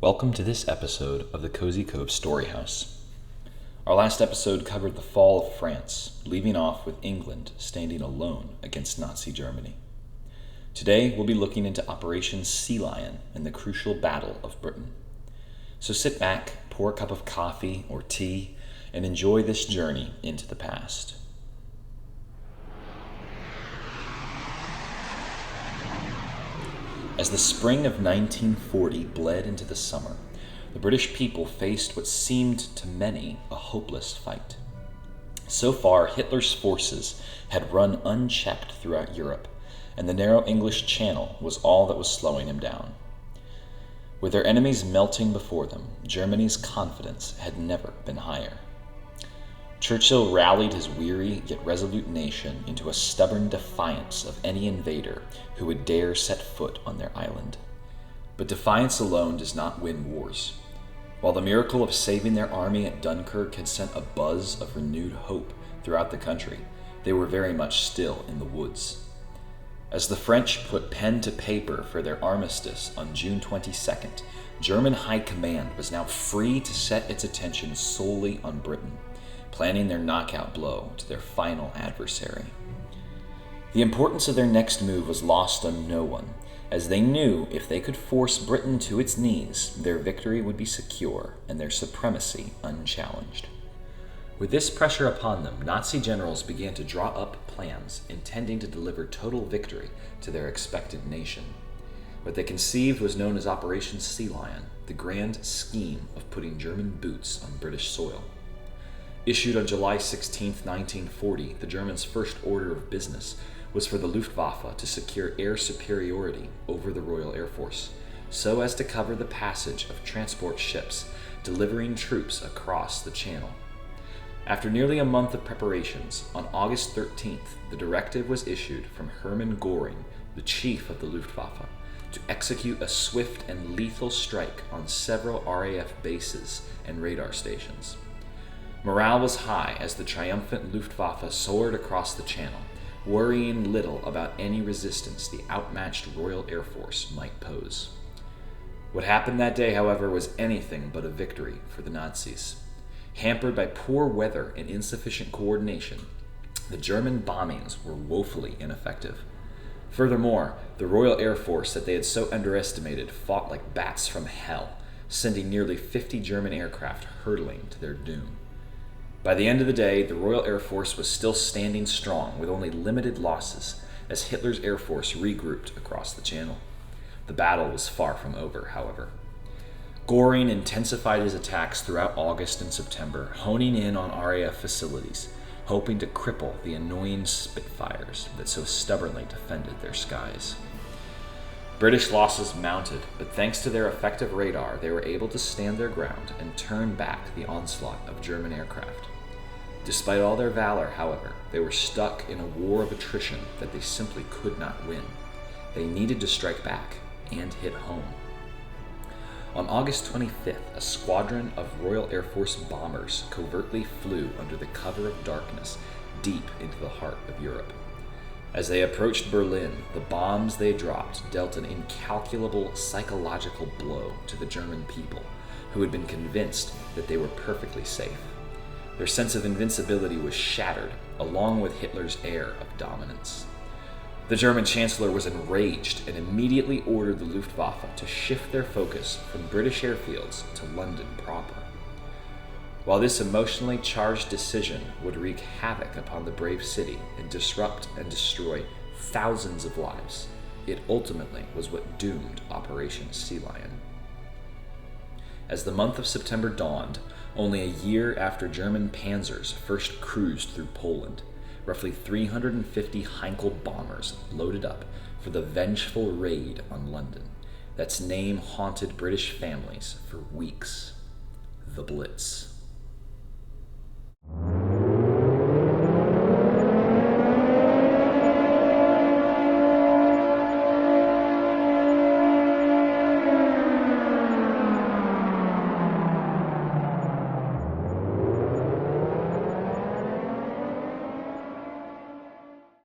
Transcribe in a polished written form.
Welcome to this episode of the Cozy Cove Storyhouse. Our last episode covered the fall of France, leaving off with England standing alone against Nazi Germany. Today, we'll be looking into Operation Sea Lion and the crucial Battle of Britain. So sit back, pour a cup of coffee or tea, and enjoy this journey into the past. As the spring of 1940 bled into the summer, the British people faced what seemed to many a hopeless fight. So far, Hitler's forces had run unchecked throughout Europe, and the narrow English Channel was all that was slowing him down. With their enemies melting before them, Germany's confidence had never been higher. Churchill rallied his weary yet resolute nation into a stubborn defiance of any invader who would dare set foot on their island. But defiance alone does not win wars. While the miracle of saving their army at Dunkirk had sent a buzz of renewed hope throughout the country, they were very much still in the woods. As the French put pen to paper for their armistice on June 22nd, German High Command was now free to set its attention solely on Britain, planning their knockout blow to their final adversary. The importance of their next move was lost on no one, as they knew if they could force Britain to its knees, their victory would be secure and their supremacy unchallenged. With this pressure upon them, Nazi generals began to draw up plans intending to deliver total victory to their expectant nation. What they conceived was known as Operation Sea Lion, the grand scheme of putting German boots on British soil. Issued on July 16, 1940, the Germans' first order of business was for the Luftwaffe to secure air superiority over the Royal Air Force, so as to cover the passage of transport ships delivering troops across the Channel. After nearly a month of preparations, on August 13th, the directive was issued from Hermann Göring, the chief of the Luftwaffe, to execute a swift and lethal strike on several RAF bases and radar stations. Morale was high as the triumphant Luftwaffe soared across the Channel, worrying little about any resistance the outmatched Royal Air Force might pose. What happened that day, however, was anything but a victory for the Nazis. Hampered by poor weather and insufficient coordination, the German bombings were woefully ineffective. Furthermore, the Royal Air Force that they had so underestimated fought like bats from hell, sending nearly 50 German aircraft hurtling to their doom. By the end of the day, the Royal Air Force was still standing strong with only limited losses as Hitler's Air Force regrouped across the Channel. The battle was far from over, however. Göring intensified his attacks throughout August and September, honing in on RAF facilities, hoping to cripple the annoying Spitfires that so stubbornly defended their skies. British losses mounted, but thanks to their effective radar, they were able to stand their ground and turn back the onslaught of German aircraft. Despite all their valor, however, they were stuck in a war of attrition that they simply could not win. They needed to strike back and hit home. On August 25th, a squadron of Royal Air Force bombers covertly flew under the cover of darkness deep into the heart of Europe. As they approached Berlin, the bombs they dropped dealt an incalculable psychological blow to the German people, who had been convinced that they were perfectly safe. Their sense of invincibility was shattered, along with Hitler's air of dominance. The German Chancellor was enraged and immediately ordered the Luftwaffe to shift their focus from British airfields to London proper. While this emotionally charged decision would wreak havoc upon the brave city and disrupt and destroy thousands of lives, it ultimately was what doomed Operation Sea Lion. As the month of September dawned, only a year after German panzers first cruised through Poland, roughly 350 Heinkel bombers loaded up for the vengeful raid on London that's name haunted British families for weeks: the Blitz.